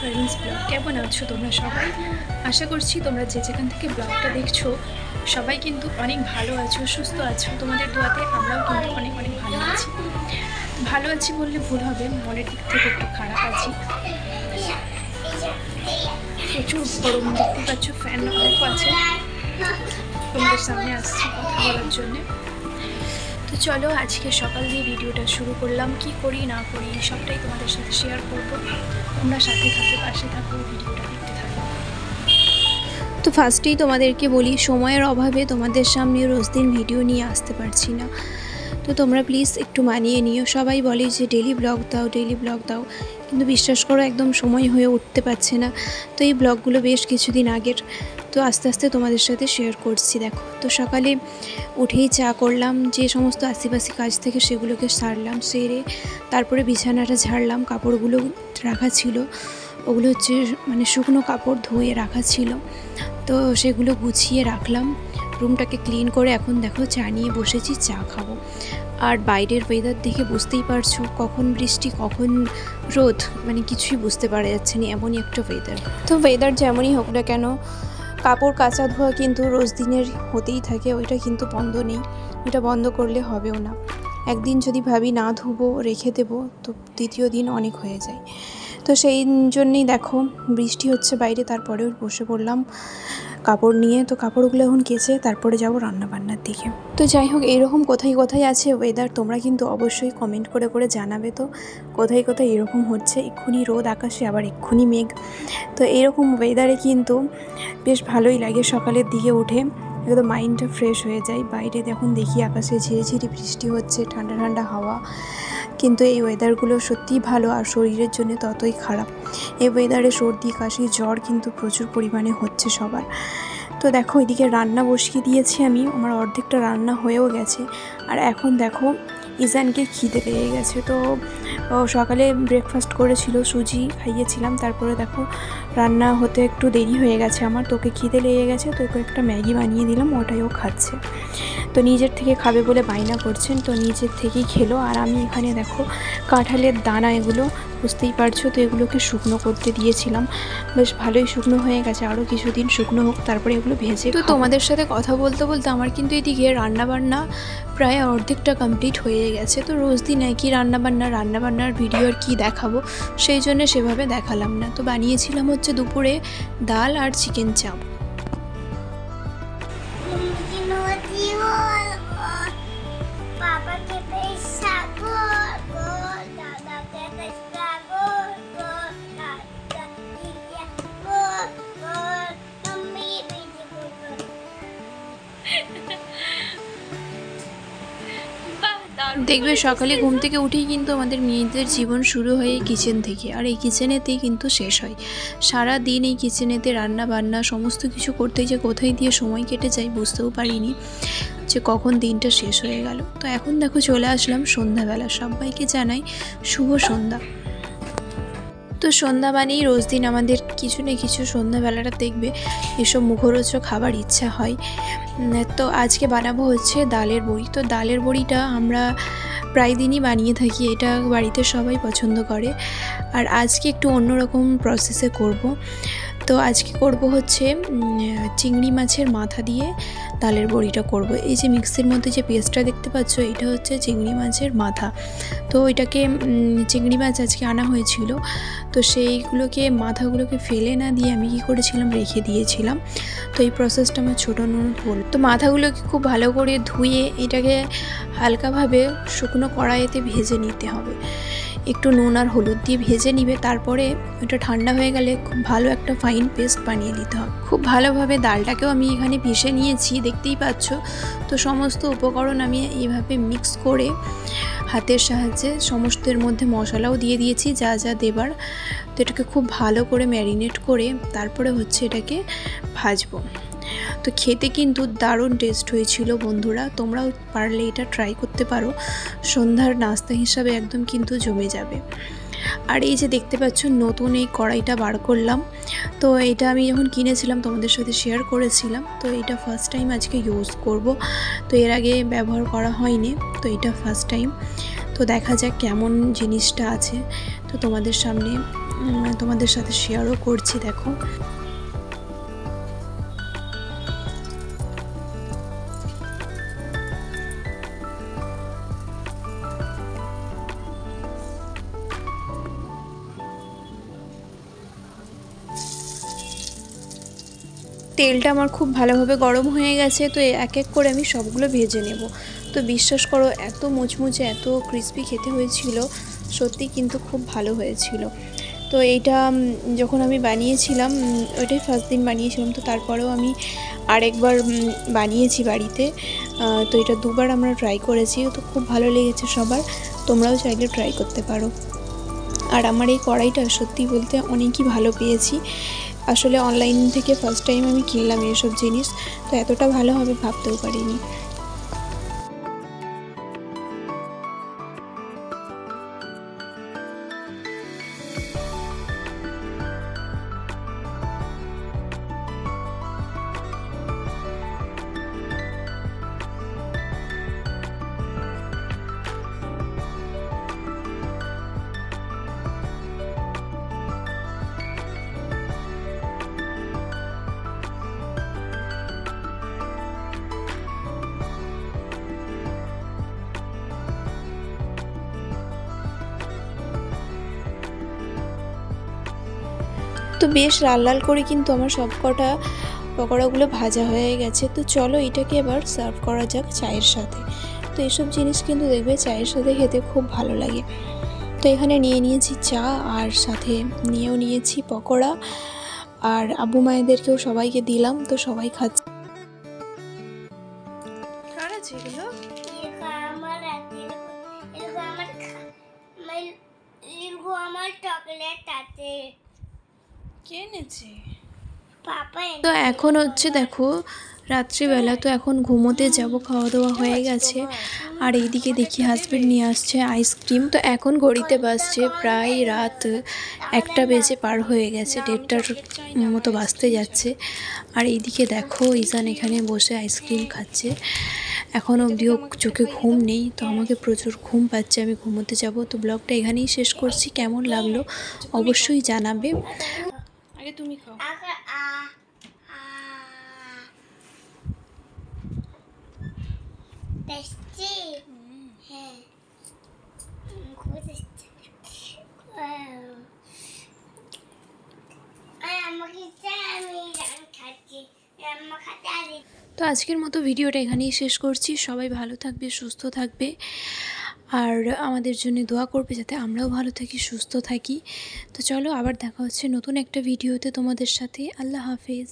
Farin's blog. কেমন আছো তোমরা সবাই? আশা করছি তোমরা যে যেখান থেকে ব্লগটা দেখছো সবাই কিন্তু অনেক ভালো আছো, সুস্থ আছো। তোমাদের দোয়াতে আমরাও কিন্তু অনেক অনেক ভালো আছি। ভালো আছি বললে ভুল হবে, মনের দিক থেকে একটু খারাপ আছি। প্রচুর গরম, দেখতে পাচ্ছ ফ্যান অফ আছে। তোমাদের সামনে আসছি কথা বলার জন্যে। তো চলো আজকে সকাল দিয়ে ভিডিওটা শুরু করলাম। কি করি না করি সবটাই তোমাদের সাথে শেয়ার করব। তোমরা সাথে থাকো, পাশে থাকো, ভিডিওটা দেখতে থাকো। তো ফার্স্টেই তোমাদেরকে বলি, সময়ের অভাবে তোমাদের সামনে রোজ দিন ভিডিও নিয়ে আসতে পারছি না। তো তোমরা প্লিজ একটু মানিয়ে নিও। সবাই বলে যে ডেলি ব্লগ দাও, ডেলি ব্লগ দাও, কিন্তু বিশ্বাস করো একদম সময় হয়ে উঠতে পারছে না। তো এই ব্লগগুলো বেশ কিছুদিন আগের, তো আস্তে আস্তে তোমাদের সাথে শেয়ার করছি। দেখো, তো সকালে উঠেই চা করলাম, যে সমস্ত আশেপাশে কাজ থেকে সেগুলোকে সারলাম, সেরে তারপরে বিছানাটা ঝাড়লাম। কাপড়গুলো রাখা ছিল, ওগুলো হচ্ছে মানে শুকনো কাপড় ধুয়ে রাখা ছিল, তো সেগুলো গুছিয়ে রাখলাম। রুমটাকে ক্লিন করে এখন দেখো চা নিয়ে বসেছি, চা খাবো। আর বাইরের ওয়েদার দেখে বুঝতেই পারছো কখন বৃষ্টি কখন রোদ, মানে কিছুই বুঝতে পারা যাচ্ছে না, এমনই একটা ওয়েদার। তো ওয়েদার যেমনই হোক না কেন, কাপড় কাচা ধোয়া কিন্তু রোজ দিনের হতেই থাকে, ওইটা কিন্তু বন্ধ নেই। ওইটা বন্ধ করলে হবেও না। একদিন যদি ভাবি না ধুবো, রেখে দেবো, তো দ্বিতীয় দিন অনেক হয়ে যায়। তো সেই জন্যেই দেখো বৃষ্টি হচ্ছে বাইরে, তারপরেও বসে পড়লাম কাপড় নিয়ে। তো কাপড়গুলো এখন কেচে তারপরে যাব রান্নাবান্নার দিকে। তো যাই হোক, এরকম কোথায় কোথায় আছে ওয়েদার তোমরা কিন্তু অবশ্যই কমেন্ট করে করে জানাবে। তো কোথায় কোথায় এরকম হচ্ছে, এক্ষুনি রোদ আকাশে, আবার এক্ষুনি মেঘ। তো এরকম ওয়েদারে কিন্তু বেশ ভালোই লাগে। সকালের দিকে উঠে একদম মাইন্ডটা ফ্রেশ হয়ে যায়। বাইরে এখন দেখি আকাশে ঝিরিঝিরি বৃষ্টি হচ্ছে, ঠান্ডা ঠান্ডা হাওয়া। কিন্তু এই ওয়েদারগুলো সত্যিই ভালো, আর শরীরের জন্য ততই খারাপ। এই ওয়েদারে সর্দি কাশি জ্বর কিন্তু প্রচুর পরিমাণে হচ্ছে সবার। তো দেখো এদিকে রান্না বসিয়ে দিয়েছি আমি, আমার অর্ধেকটা রান্না হয়েও গেছে। আর এখন দেখো ইজানকে খিদে পেয়ে গেছে। তো সকালে ব্রেকফাস্ট করেছিল, সুজি খাইয়েছিলাম। তারপরে দেখো রান্না হতে একটু দেরি হয়ে গেছে আমার, তোকে খিদে লেগে গেছে, তো ওকে একটা ম্যাগি বানিয়ে দিলাম, ওটাই ও খাচ্ছে। তো নিজের থেকে খাবে বলে বায়না করছেন, তো নিজের থেকেই খেলো। আর আমি এখানে দেখো কাঁঠালের দানা, এগুলো বুঝতেই পারছো, তো এগুলোকে শুকনো করতে দিয়েছিলাম। বেশ ভালোই শুকনো হয়ে গেছে, আরও কিছুদিন শুকনো হোক, তারপরে এগুলো ভেজে। তো তোমাদের সাথে কথা বলতে বলতে আমার কিন্তু এদিকে রান্নাবান্না প্রায় অর্ধেকটা কমপ্লিট হয়ে গেছে। তো রোজ দিন একই রান্নাবান্নার ভিডিও আর কি দেখাবো, সেই জন্য সেভাবে দেখালাম না। তো বানিয়েছিলাম হচ্ছে দুপুরে ডাল আর চিকেন চাপ। দেখবে সকালে ঘুম থেকে উঠেই কিন্তু আমাদের মেয়েদের জীবন শুরু হয় এই কিচেন থেকে, আর এই কিচেনেতেই কিন্তু শেষ হয়। সারা দিন এই কিচেনেতে রান্না বান্না সমস্ত কিছু করতে যে কোথায় দিয়ে সময় কেটে যায় বুঝতেও পারিনি যে কখন দিনটা শেষ হয়ে গেল। তো এখন দেখো চলে আসলাম সন্ধ্যাবেলা। সবাইকে জানাই শুভ সন্ধ্যা। তো সন্ধ্যা মানেই রোজ দিন আমাদের কিছু না কিছু সন্ধ্যাবেলাটা দেখবে এসব মুখরোচক খাবার ইচ্ছা হয়। তো আজকে বানাবো হচ্ছে ডালের বড়ি। তো ডালের বড়িটা আমরা প্রায় দিনই বানিয়ে থাকি, এটা বাড়িতে সবাই পছন্দ করে। আর আজকে একটু অন্যরকম প্রসেসে করব। তো আজকে করব হচ্ছে চিংড়ি মাছের মাথা দিয়ে ডালের বড়িটা করব। এই যে মিক্সির মধ্যে যে পেস্টটা দেখতে পাচ্ছ, এটা হচ্ছে চিংড়ি মাছের মাথা। তো এটাকে চিংড়ি মাছ আজকে আনা হয়েছিল, তো সেইগুলোকে মাথাগুলোকে ফেলে না দিয়ে আমি কী করেছিলাম, রেখে দিয়েছিলাম। তো এই প্রসেসটা আমার ছোটো ননদ বলল। তো মাথাগুলোকে খুব ভালো করে ধুয়ে এটাকে হালকাভাবে শুকনো কড়াইতে ভেজে নিতে হবে, একটু নুন আর হলুদ দিয়ে ভেজে নিবে। তারপরে ওটা ঠান্ডা হয়ে গেলে খুব ভালো একটা ফাইন পেস্ট বানিয়ে নিতে হবে। খুব ভালোভাবে ডালটাকেও আমি এখানে পিষে নিয়েছি, দেখতেই পাচ্ছ। তো সমস্ত উপকরণ আমি এইভাবে মিক্স করে হাতের সাহায্যে সমস্তের মধ্যে মশলাও দিয়ে দিয়েছি যা যা দেবার। তো এটাকে খুব ভালো করে ম্যারিনেট করে তারপরে হচ্ছে এটাকে ভাজবো। তো খেতে কিন্তু দারুণ টেস্ট হয়েছিল বন্ধুরা, তোমরাও পারলে এটা ট্রাই করতে পারো। সন্ধ্যার নাস্তা হিসাবে একদম কিন্তু জমে যাবে। আর এই যে দেখতে পাচ্ছ নতুন এই কড়াইটা বার করলাম। তো এটা আমি যখন কিনেছিলাম তোমাদের সাথে শেয়ার করেছিলাম। তো এটা ফার্স্ট টাইম আজকে ইউজ করব। তো এর আগে ব্যবহার করা হয়নি, তো এটা ফার্স্ট টাইম। তো দেখা যাক কেমন জিনিসটা আছে, তো তোমাদের সামনে তোমাদের সাথে শেয়ারও করছি। দেখো তেলটা আমার খুব ভালোভাবে গরম হয়ে গেছে, তো এক এক করে আমি সবগুলো ভেজে নেব। তো বিশ্বাস করো এত মুচমুচে এত ক্রিস্পি খেতে হয়েছিল, সত্যি কিন্তু খুব ভালো হয়েছিল। তো এইটা যখন আমি বানিয়েছিলাম, ওইটাই ফার্স্ট দিন বানিয়েছিলাম, তো তারপরেও আমি আরেকবার বানিয়েছি বাড়িতে। তো এটা দুবার আমরা ট্রাই করেছি, তো খুব ভালো লেগেছে সবার। তোমরাও চাইলে ট্রাই করতে পারো। আর আমার এই কড়াইটা সত্যি বলতে অনেকই ভালো পেয়েছি। আসলে অনলাইন থেকে ফার্স্ট টাইম আমি কিনলাম এসব জিনিস, তো এতটা ভালো হবে ভাবতেও পারিনি। তো বেশ লাল লাল করে কিন্তু আমার সব কটা পকোড়াগুলো ভাজা হয়ে গেছে। তো চলো এটাকে এবার সার্ভ করা যাক চায়ের সাথে। তো এসব জিনিস কিন্তু দেখবে চায়ের সাথে খেতে খুব ভালো লাগে। তো এখানে নিয়ে নিয়েছি চা, আর সাথে নিয়েও নিয়েছি পকোড়া, আর আব্বু মায়েদেরকেও সবাইকে দিলাম। তো সবাই খাচ্ছে। তো এখন হচ্ছে দেখো রাত্রিবেলা, তো এখন ঘুমোতে যাব, খাওয়া দাওয়া হয়ে গেছে। আর এইদিকে দেখি হাজব্যান্ড নিয়ে আসছে আইসক্রিম। তো এখন ঘড়িতে বাজছে প্রায় রাত 1টা বেজে পার হয়ে গেছে, 1:30টার মতো বাজতে যাচ্ছে। আর এইদিকে দেখো ইজান এখানে বসে আইসক্রিম খাচ্ছে। এখন অবধিও চোখে ঘুম নেই, তো আমাকে প্রচুর ঘুম পাচ্ছে, আমি ঘুমোতে যাব। তো ব্লগটা এখানেই শেষ করছি। কেমন লাগলো অবশ্যই জানাবে। আগে তুমি খাও। টেস্টি হ্যাঁ খুব টেস্টি আমাকে আমি খাচ্ছি আম্মা খাতে আছি। তো আজকের মতো ভিডিওটা এখানেই শেষ করছি। সবাই ভালো থাকবে, সুস্থ থাকবে, আর আমাদের জন্য দোয়া করবে যাতে আমরাও ভালো থাকি, সুস্থ থাকি। তো চলো আবার দেখা হচ্ছে নতুন একটা ভিডিওতে তোমাদের সাথে। আল্লাহ হাফেজ।